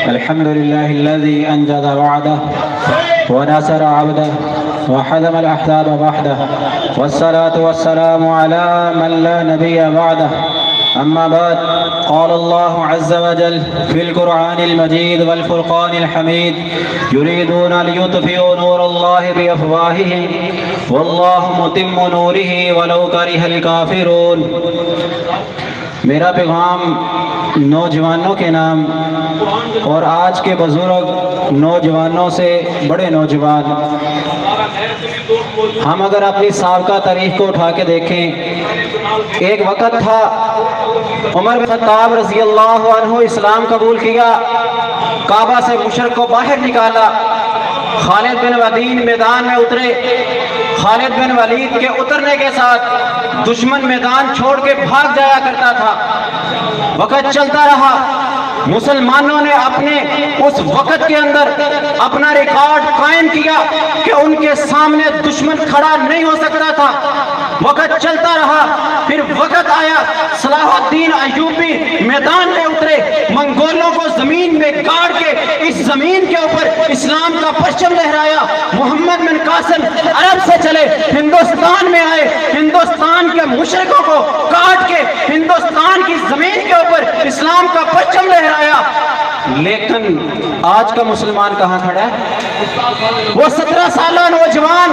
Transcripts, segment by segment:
الحمد لله الذي أنجز وعده ونصر عبده وحزم الأحزاب وحده، والصلاة والسلام على من لا نبي بعده. أما بعد، قال الله عز وجل في القرآن المجيد والفرقان الحميد: يريدون ليطفئوا نور الله بأفواههم والله متم نوره ولو كره الكافرون. میرا پیغام نوجوانوں کے نام اور آج کے بزرگ نوجوانوں سے بڑے نوجوان، ہم اگر اپنی سابقہ تاریخ کو اٹھا کے دیکھیں، ایک وقت تھا عمر بن خطاب رضی اللہ عنہ اسلام قبول کیا، کعبہ سے مشرک کو باہر نکالا، خالد بن ولید میدان میں اترے، خالد بن ولید کے اترنے کے ساتھ دشمن میدان چھوڑ کے بھاگ جایا کرتا تھا۔ وقت چلتا رہا، مسلمانوں نے اپنے اس وقت کے اندر اپنا ریکارڈ قائم کیا کہ ان کے سامنے دشمن کھڑا نہیں ہو سکتا تھا۔ وقت چلتا رہا، پھر وقت آیا، صلاح الدین ایوبی میدان میں اترے، منگولوں کو زمین میں گاڑ کے اس زمین کے اوپر اسلام کا پرچم لہرایا۔ محمد بن قاسم عرب سے چلے، ہندوستان میں آئے، ہندوستان کے مشرکوں کو کاٹ کے ہندوستان کی زمین کے اوپر اسلام کا پرچم لہرایا۔ لیکن آج کا مسلمان کہاں کھڑا ہے؟ وہ 17 سالہ نوجوان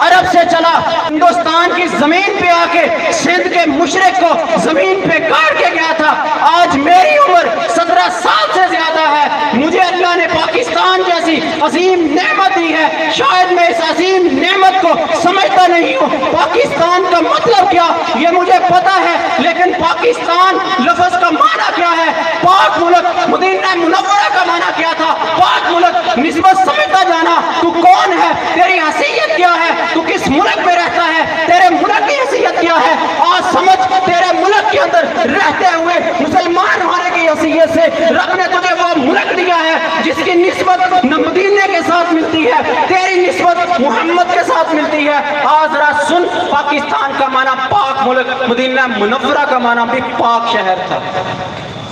عرب سے چلا، ہندوستان کی زمین پہ آ کے سندھ کے مشرک کو زمین پہ کاٹ کے گیا تھا۔ آج میری عمر 17 سال سے زیادہ ہے، مجھے اللہ نے پاکستان جیسی عظیم نعمت دی ہے، شاید میں اس عظیم نعمت کو سمجھتا نہیں ہوں۔ پاکستان کا مطلب کیا یہ مجھے پتا ہے، لیکن پاکستان لفظ کا معنی کیا ہے؟ پاک ملک، مدینہ منورہ کا معنی کیا تھا؟ پاک ملک، نسبت سمجھتا جانا، تو کون ہے، تیری حیثیت کیا ہے، تو کس ملک میں رہتا ہے، تیرے ملک کی حیثیت کیا ہے؟ آج سمجھ، تیرے ملک کے اندر رہتے ہوئے مسلمان ہونے کی حیثیت سے رب نے تجھے وہ ملک دیا ہے جس کی نسبت مدینے کے ساتھ ملتی ہے، تیری نسبت محمد کے ساتھ ملتی ہے۔ آج ذرا سن، پاکستان کا معنی پاک ملک، مدینہ منورہ کا معنی بھی پاک شہر تھا۔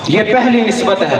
یہ پہلی نسبت ہے۔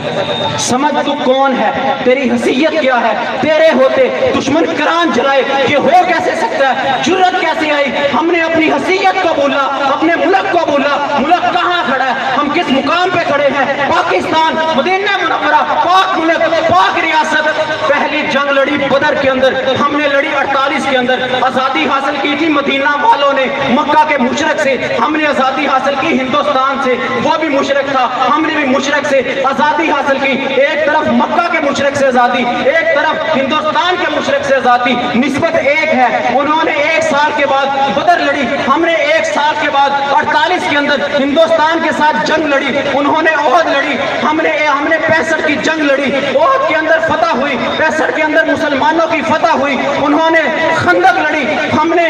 سمجھ تو کون ہے، تیری حیثیت کیا ہے، تیرے ہوتے دشمن کران جلائے، یہ ہو کیسے سکتا ہے، جرت کیسے آئی؟ ہم نے اپنی حیثیت کو بولا، اپنے ملک کو بولا، ملک کہاں کھڑا ہے، ہم کس مقام پہ کھڑے ہیں؟ پاکستان، مدینہ منورہ، پاک ملک، پاک ریاست۔ پہلی جنگ لڑی بدر کے اندر، ہم نے لڑی 48 کے اندر، آزادی حاصل کی تھی مدینہ والوں نے مکہ کے مشرک سے، ہم نے آزادی حاصل کی ہندوستان سے، وہ بھی مشرک تھا، ہم نے بھی مشرک سے آزادی حاصل کی۔ ایک طرف مکہ کے مشرک سے آزادی، ایک طرف ہندوستان کے مشرک سے آزادی، نسبت ایک ہے۔ انہوں نے 1 سال کے بعد بدر لڑی، ہم نے 1 سال کے بعد 48 کے اندر ہندوستان کے ساتھ جنگ لڑی، انہوں نے احد لڑی، ہم نے 65 کی جنگ لڑی، احد کے اندر فتح ہوئی، 65 کے اندر مسلمانوں کی فتح ہوئی، انہوں نے خندق لڑی، ہم نے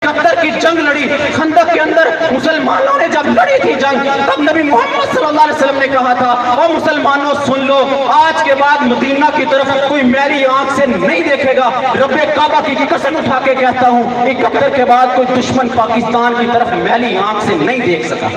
71 کی جنگ لڑی، خندق کے اندر مسلمانوں نے جب لڑی تھی جنگ، تب نبی محمد صلی اللہ علیہ وسلم نے کہا تھا، او مسلمانوں سن لو، آج کے بعد مدینہ کی طرف کوئی میری آنکھ سے نہیں دیکھے گا، رب کعبہ کی قسم اٹھا کے کہتا ہوں، 71 کے بعد کوئی دشمن پاکستان کی طرف میری آنکھ سے نہیں دیکھ سکا۔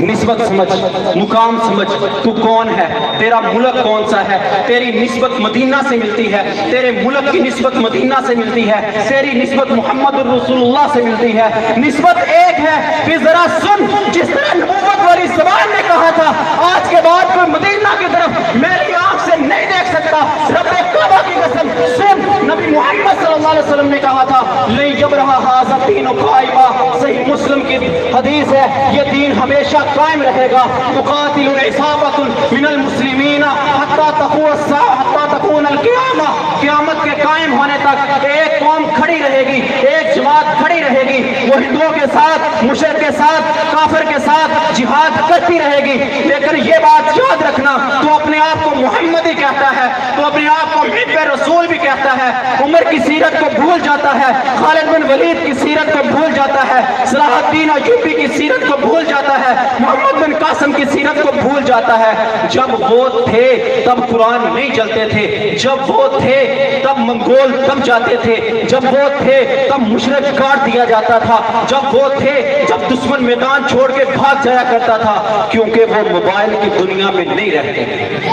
نسبت سمجھ، مقام سمجھ، تو کون ہے، تیرا ملک کون سا ہے، تیری نسبت مدینہ سے ملتی ہے، تیرے ملک کی نسبت مدینہ سے ملتی ہے، تیری نسبت محمد الرسول اللہ سے ملتی ہے، نسبت ایک ہے۔ پھر ذرا سن، جس طرح نبوت والی زبان نے کہا تھا، آج کے بعد کوئی مدینہ کی طرف میری آنکھ سے نہیں دیکھ سکتا، رب کعبہ کی قسم سن، نبی محمد صلی اللہ علیہ وسلم نے کہا تھا، لن یبرح ھذا الدین قائما، صحیح مسلم کی حدیث ہے، یہ دین ہمیشہ قائم رہے گا۔ تقاتل عصابۃ من المسلمین حتی تقوم الساعہ، حتی تکون القیامہ، قیامت کے قائم ہونے تک ایک قوم کھڑی رہے گی، ایک جماعت کھڑی رہے گی، وہ ہندوؤں کے ساتھ، مشرک کے ساتھ، کافر کے ساتھ جہاد کرتی رہے گی۔ لیکن یہ بات یاد رکھنا، تو اپنے آپ کو محمدی کہتا ہے، تو اپنے آپ کو محب رسول بھی کہتا ہے، عمر کی سیرت کو بھول جاتا ہے، خالد بن ولید کی سیرت کو بھول جاتا ہے، صلاح الدین ایوبی کی سیرت کو بھول جاتا ہے، محمد بن قاسم کی سیرت کو بھول جاتا ہے۔ جب وہ تھے تب قرآن نہیں چلتے تھے، جب وہ تھے تب منگول دم جاتے تھے، جب وہ تھے تب مشرک کاٹ دیا جاتا تھا، جب وہ تھے جب دشمن میدان چھوڑ کے بھاگ جایا کرتا تھا، کیونکہ وہ موبائل کی دنیا میں نہیں رہتے تھے۔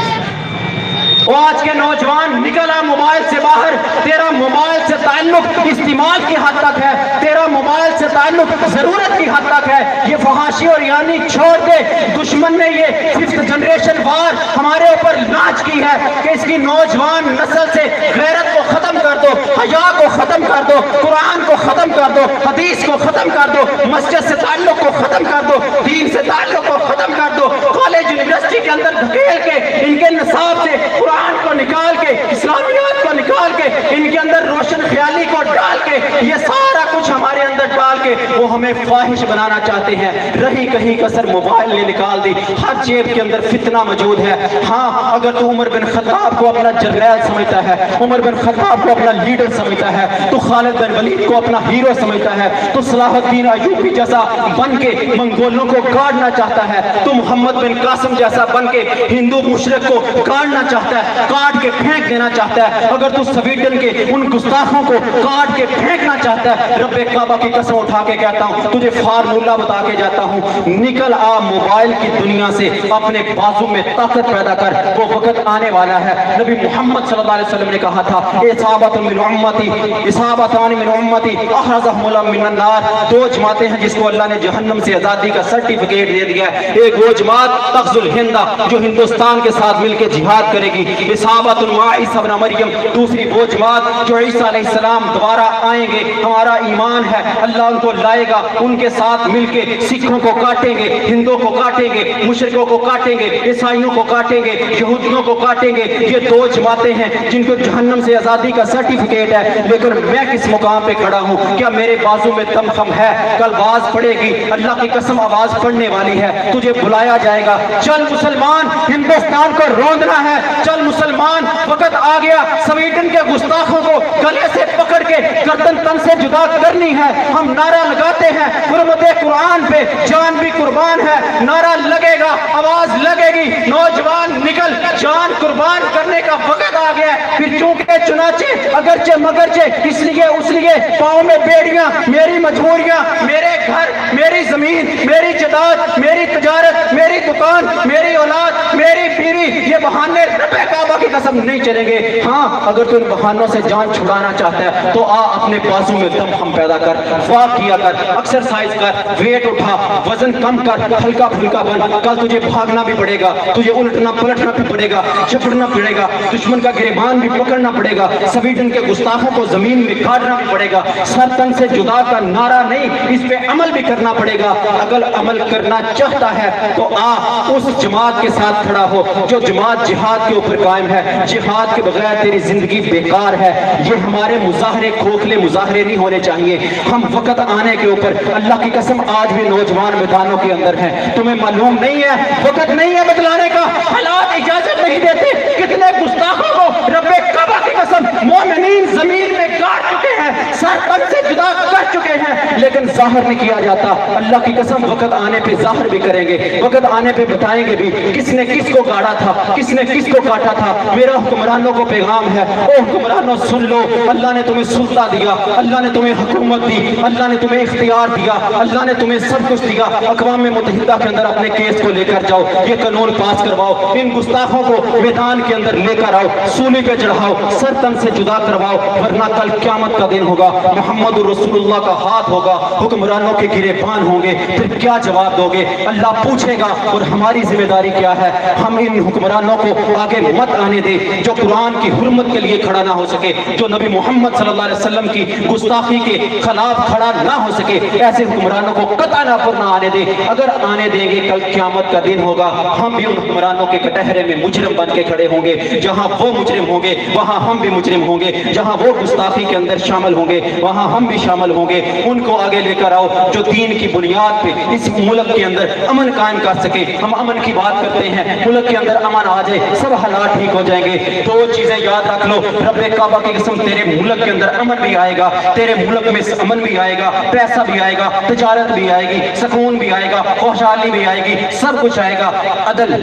وہ آج کے نوجوان نکلا موبائل سے باہر، تیرا موبائل سے تعلق استعمال کی حد تک ہے، تیرا موبائل سے تعلق ضرورت کی حد تک ہے۔ یہ فحاشی اور یعنی چھوڑ دے۔ دشمن نے یہ 5th جنریشن وار ہمارے اوپر لانچ کی ہے کہ اس کی نوجوان نسل سے غیرت کو ختم کر دو، حیا کو ختم کر دو، قرآن کو ختم کر دو، حدیث کو ختم کر دو، مسجد سے تعلق کو ختم کر دو، دین سے تعلق کو ختم کر دو۔ کالج یونیورسٹی کے اندر دھکیل کے ان کے نصاب سے قرآن کو نکال کے، اسلامیات کو نکال کے، ان کے اندر روشن خیالی کو ڈال کے، یہ سارا کچھ ہمارے اندر ڈال کے وہ ہمیں فاحش بنانا چاہتے ہیں۔ رہی کہیں کسر موبائل نے نکال دی، ہر جیب کے اندر فتنہ موجود ہے۔ ہاں اگر تو عمر بن خطاب کو اپنا جرنیل سمجھتا ہے، عمر بن خطاب کو اپنا لیڈر سمجھتا ہے، تو خالد بن ولید کو اپنا ہیرو سمجھتا ہے، تو صلاح الدین ایوبی جیسا بن کے منگولوں کو گاڑنا چاہتا ہے، تو محمد بن قاسم جیسا بن کے ہندو مشرق کو گاڑنا چاہتا ہے، کاٹ کے پھینک دینا چاہتا ہے۔ اگر تو سویڈن کے ان گستاخوں کو کاٹ کے پھینکنا چاہتا ہے، رب کعبہ کی قسم اٹھا کے کہتا ہوں، تجھے فارمولہ بتا کے جاتا ہوں، نکل آ موبائل کی دنیا سے، اپنے بازو میں طاقت پیدا کر، وہ وقت آنے والا ہے۔ نبی محمد صلی اللہ علیہ وسلم نے کہا تھا، اصابت من امتی، اصابتان من امتی احرزہم اللہ من النار، دو جماعتیں ہیں جس کو اللہ نے جہنم سے آزادی کا سرٹیفکیٹ دے دیا ہے۔ ایک وہ جماعت تغزو الہندہ جو ہندوستان کے ساتھ مل کے جہاد کرے گی، اصابت مع عیسی ابن مریم، دوسری وہ جماعت جو عیسیٰ علیہ السلام دوبارہ آئیں گے، ہمارا ایمان ہے اللہ ان کو لائے گا، ان کے ساتھ مل کے سکھوں کو کاٹیں گے، ہندوؤں کو کاٹیں گے، مشرکوں کو کاٹیں گے، عیسائیوں کو کاٹیں گے، یہودیوں کو کاٹیں گے۔ یہ دو جماعتیں ہیں جن کو جہنم سے آزادی کا سرٹیفکیٹ ہے، لیکن میں کس مقام پہ کھڑا ہوں؟ کیا میرے بازو میں دم خم ہے؟ کل آواز پڑے گی، اللہ کی قسم آواز پڑنے والی ہے، تجھے بلایا جائے گا، چل مسلمان ہندوستان کو روندنا ہے، چل مسلمان وقت آ گیا سویڈن کے گستاخوں کو گلے سے پکڑ کے گردن تن سے جدا کرنی ہے۔ ہم نعرہ لگاتے ہیں حرمت قرآن پہ، جان بھی قربان ہے، نعرہ لگے گا، آواز لگے گی، نوجوان نکل، جان قربان کرنے کا وقت آ گیا ہے۔ پھر چونکہ چنانچہ اگرچہ مگرچہ، اس لیے اس لیے پاؤں میں بیڑیاں، میری مجبوریاں، میرے گھر، میری زمین، میری جداد، میری تجارت، میری دکان، میری اولاد، میری بیوی، یہ بہانے رب کعبہ کی قسم نہیں چلیں گے۔ ہاں اگر تو ان بہانوں سے جان چھڑانا چاہتا ہے تو آ اپنے بازو میں دم خم پیدا کر، واک کیا کر، ایکسرسائز کر، ویٹ اٹھا، وزن کم کر، ہلکا پھلکا بن۔ کل تجھے بھاگنا بھی پڑے گا، تجھے الٹنا پلٹنا بھی پڑے گا، چپڑنا پڑے گا، دشمن کا گریبان بھی پکڑنا پڑے گا، سویڈن کے گستاخوں کو زمین میں گاڑنا بھی پڑے گا۔ سر تن سے جدا کا نعرہ نہیں، اس پہ عمل بھی کرنا پڑے گا۔ اگر عمل کرنا چاہتا ہے تو آ اس جماعت کے ساتھ کھڑا ہو جو جماعت جہاد کے اوپر قائم ہے۔ جہاد کے بغیر تیری زندگی بیکار ہے۔ یہ ہمارے مظاہرے کھوکھلے مظاہرے نہیں ہونے چاہیے۔ ہم وقت آنے کے اوپر، اللہ کی قسم آج بھی نوجوان میدانوں کے اندر ہیں، تمہیں معلوم نہیں ہے، وقت نہیں ہے بدلانے کا، حالات اجازت نہیں دیتے۔ کتنے گستاخوں کو رب کعبہ کی قسم مومنین زمین میں گاڑ چکے ہیں، سر تن سے جدا کر چکے ہیں، لیکن ظاہر نہیں کیا جاتا۔ اللہ کی قسم وقت آنے پہ ظاہر بھی کریں گے، وقت آنے پہ بتائیں گے بھی کس نے کس کو گاڑا تھا، کس نے کس کو کاٹا تھا۔ میرا حکمرانوں کو پیغام ہے، او حکمرانوں سن لو، اللہ نے تمہیں سلطہ دیا، اللہ نے تمہیں حکومت دی، اللہ نے تمہیں اختیار دیا، اللہ نے تمہیں سب کچھ دیا۔ اقوام متحدہ کے اندر اپنے کیس کو لے کر جاؤ، یہ قانون پاس کرواؤ، ان گستاخوں کو میدان کے اندر لے کر آؤ، سولی پہ چڑھاؤ، سر تن سے جدا کرواؤ، ورنہ کل قیامت کا دن ہوگا، محمد رسول اللہ کا ہاتھ ہوگا، حکمرانوں کے گریبان ہوں گے، پھر کیا جواب دو گے؟ اللہ پوچھے گا۔ اور ہماری ذمہ داری کیا ہے؟ ہم ان حکمرانوں کو آگے مت آنے دے جو قرآن کی حرمت کے لیے کھڑا نہ ہو سکے، جو نبی محمد صلی اللہ علیہ وسلم کی گستاخی کے خلاف کھڑا نہ ہو سکے۔ ایسے حکمرانوں کو قطع نہ آنے دے۔ اگر آنے دیں گے کل قیامت کا دن ہوگا، ہم بھی ان حکمرانوں کے کٹہرے میں مجرم بن کے کھڑے ہوں گے۔ جہاں وہ مجرم ہوں گے وہاں ہم بھی مجرم ہوں گے، جہاں وہ گستاخی کے اندر شامل ہوں گے وہاں ہم بھی شامل ہوں گے۔ ان کو آگے لے کر آؤ جو دین کی بنیاد پہ اس ملک کے اندر امن قائم کر سکے۔ ہم امن کی بات کرتے ہیں، ملک کے اندر امن آ جائے سب حالات ٹھیک ہو جائیں گے۔ دو چیزیں یاد رکھ لو، رب کعبہ کی قسم تیرے ملک کے اندر امن بھی آئے گا، تیرے ملک میں امن بھی آئے گا، پیسہ بھی آئے گا، تجارت بھی آئے گی، سکون بھی آئے گا، خوشحالی بھی آئے گی، سب کچھ آئے گا۔ عدل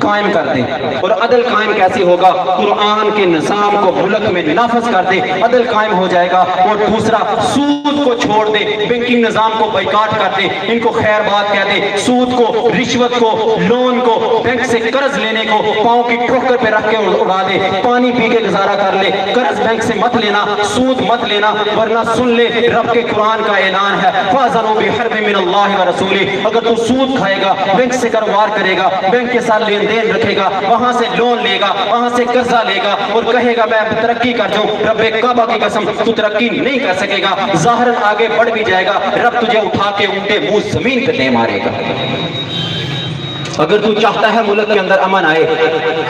قائم کر دیں، اور عدل قائم کیسے ہوگا؟ قرآن کے نظام کو ملک میں نافذ کر دے، عدل قائم ہو جائے گا۔ اور دوسرا، سود کو چھوڑ کھول دے, بینکنگ نظام کو بائیکاٹ کر دے, ان کو خیر بات کہہ دے, سود کو, رشوت کو, لون کو, بینک سے قرض لینے کو پاؤں کی ٹھوکر پہ رکھ کے اڑا دے, پانی پی کے گزارا کر لے, قرض بینک سے مت لینا, سود مت لینا, ورنہ سن لے رب کے قرآن کا اعلان ہے فَأَذَنُوا بِحَرْبٍ مِّنَ اللَّهِ وَرَسُولِهِ. اگر تو سود کھائے گا, بینک سے کاروبار کرے گا, بینک کے ساتھ لین دین رکھے گا, وہاں سے لون لے گا, وہاں سے قرضہ لے گا اور کہے گا میں ترقی کر جاؤں, رب کعبہ کی قسم تو ترقی نہیں کر سکے گا. ظاہراً آگے بڑھ بھی جائے گا, رب تجھے اٹھا کے اونٹے منہ زمین پہ دے مارے گا. اگر تو چاہتا ہے ملک کے اندر امن آئے,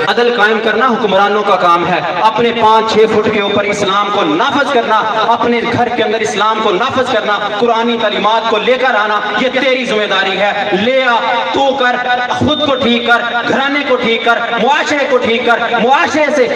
عدل قائم کرنا حکمرانوں کا کام ہے, اپنے 5-6 فٹ کے اوپر اسلام کو نافذ کرنا, اپنے گھر کے اندر اسلام کو نافذ کرنا, قرآنی تعلیمات کو لے کر آنا, یہ تیری ذمہ داری ہے. لے آ, تو کر, خود کو ٹھیک کر, گھرانے کو ٹھیک کر, معاشرے کو ٹھیک کر. معاشرے سے,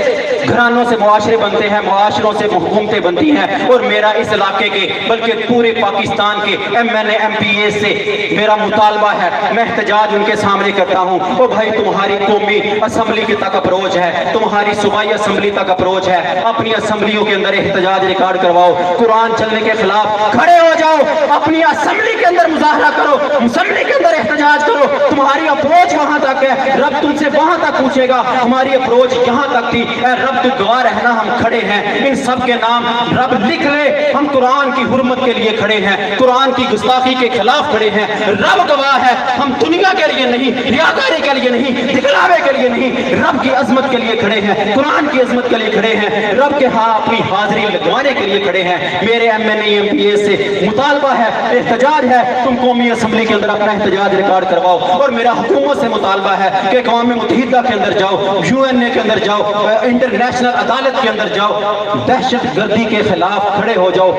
گھرانوں سے معاشرے بنتے ہیں, معاشروں سے حکومتیں بنتی ہیں. اور میرا اس علاقے کے بلکہ پورے پاکستان کے MNA MPA سے میرا مطالبہ ہے, میں احتجاج ان کے سامنے کرتا ہوں. او بھائی, تمہاری قومی اسمبلی کی تک اپروچ ہے, تمہاری صوبائی اسمبلی تک اپروچ ہے, اپنی اسمبلیوں کے اندر احتجاج ریکارڈ کرواؤ, قرآن چلنے کے خلاف کھڑے ہو جاؤ, اپنی اسمبلی کے اندر مظاہرہ کرو, اسمبلی کے اندر احتجاج کرو. تمہاری اپروچ وہاں تک ہے, رب تم سے وہاں تک پوچھے گا ہماری اپروچ یہاں تک تھی. اے رب تو گواہ رہنا, ہم کھڑے ہیں, ان سب کے نام رب لکھ لے, ہم قرآن کی حرمت کے لیے کھڑے ہیں, قرآن کی گستاخی کے خلاف کھڑے ہیں. رب گواہ ہے, ہم دنیا کے لیے نہیں, ریاکاری کے لیے نہیں, دکھلاوے کے لیے نہیں, رب کی عظمت کے لیے کھڑے ہیں, قرآن کی عظمت کے لیے کھڑے ہیں, رب کے ہاں اپنی حاضری لگوانے کے لیے کھڑے ہیں. میرے MNA MPA سے مطالبہ ہے, احتجاج ہے, تم قومی اسمبلی کے اندر اپنا احتجاج ریکارڈ کرواؤ. اور میرا حکومت سے مطالبہ ہے کہ اقوام متحدہ کے اندر جاؤ, UNA کے اندر جاؤ, انٹرنیشنل عدالت کے اندر جاؤ, دہشت گردی کے خلاف کھڑے ہو جاؤ.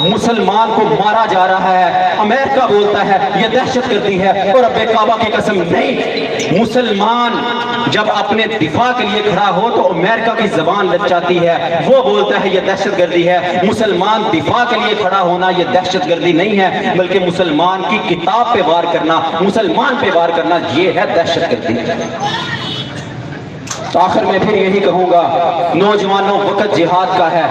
مسلمان کو مارا جا رہا ہے, امریکہ بولتا ہے یہ دہشت گردی ہے, اور رب کعبہ کی قسم نہیں, مسلمان جب اپنے دفاع کے لیے کھڑا ہو تو امریکہ کی زبان لگ جاتی ہے, وہ بولتا ہے یہ دہشت گردی ہے. مسلمان دفاع کے لیے کھڑا ہونا یہ دہشت گردی نہیں ہے, بلکہ مسلمان کی کتاب پہ وار کرنا, مسلمان پہ وار کرنا, یہ ہے دہشت گردی. آخر میں پھر یہی کہوں گا, نوجوانوں وقت جہاد کا ہے,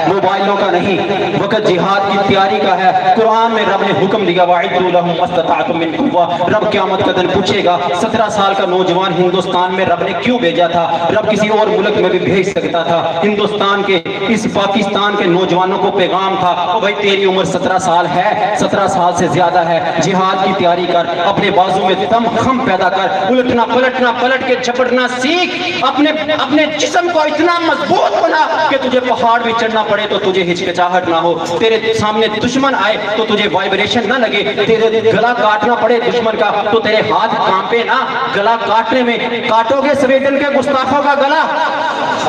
موبائلوں کا نہیں, وقت جہاد کی تیاری کا ہے. قرآن میں رب نے حکم دیا وَأَعِدُّوا لَهُمْ مَا اسْتَطَعْتُم مِّن قُوَّةٍ. رب قیامت کا دن پوچھے گا 17 سال کا نوجوان ہندوستان میں رب نے کیوں بھیجا تھا؟ رب کسی اور ملک میں بھی بھیج سکتا تھا. ہندوستان کے, اس پاکستان کے نوجوانوں کو پیغام تھا, او بھائی تیری عمر 17 سال ہے, 17 سال سے زیادہ ہے, جہاد کی تیاری کر, اپنے بازو میں دم خم پیدا کر, الٹنا پلٹنا, پلٹ کے جھپٹنا سیکھ, اپنے جسم کو اتنا مضبوط بنا کہ تجھے پہاڑ بھی چڑھنا پڑے تو تجھے ہچکچاہٹ نہ ہو, تیرے سامنے دشمن آئے تو تجھے وائبریشن نہ لگے, تیرے گلا کاٹنا پڑے دشمن کا تو تیرے ہاتھ کانپے نہ. گلا کاٹنے میں کاٹو گے سویڈن کے گستاخوں کا گلا,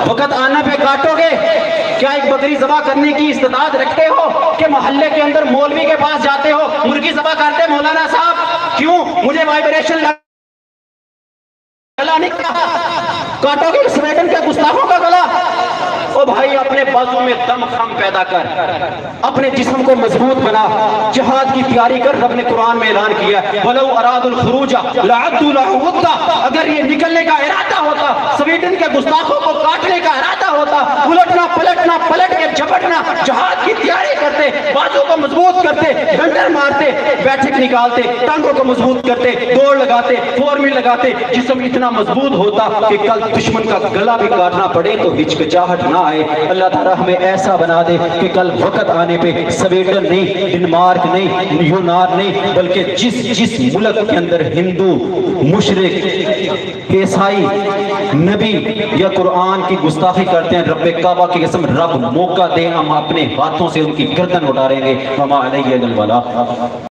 وقت آنا پہ کاٹو گے. کیا ایک بکری ذبح کرنے کی استطاعت رکھتے ہو کہ محلے کے اندر مولوی کے پاس جاتے ہو, مرغی ذبح کرتے مولانا صاحب, کیوں مجھے وائبریشن گلا نہیں کہا, کاٹو گے سویڈن کے گستاخوں کا گلا. او بھائی اپنے بازو میں دم خم پیدا کر, اپنے جسم کو مضبوط بنا, جہاد کی تیاری کر. رب نے قرآن میں اعلان کیا وَلَوْ أَرَادُوا الْخُرُوجَ لَعَدُّوا لَهُ عُدَّةً. اگر یہ نکلنے کا ارادہ ہوتا, سویڈن کے گستاخوں کو کاٹنے کا ارادہ ہوتا, الٹنا پلٹنا, پلٹ کے جھپٹنا, جہاد کی تیاری کرتے, بازو کو مضبوط کرتے, ڈنڈر مارتے, بیٹھک نکالتے, ٹانگوں کو مضبوط کرتے, دوڑ لگاتے, فورمل لگاتے, جسم اتنا مضبوط ہوتا کہ کل دشمن کا گلا بھی کاٹنا پڑے تو ہچکچاہٹ نہ آئے. اللہ تعالیٰ ہمیں ایسا بنا دے کہ کل وقت آنے پہ سویڈن نہیں, ڈنمارک نہیں, یونان نہیں, بلکہ جس ملک کے اندر ہندو, مشرک, عیسائی, نبی یا قرآن کی گستاخی کرتے ہیں, رب کعبہ کی قسم رب موقع دے, ہم اپنے ہاتھوں سے ان کی گردن اٹھاریں گے. وما علیہ البلاغ.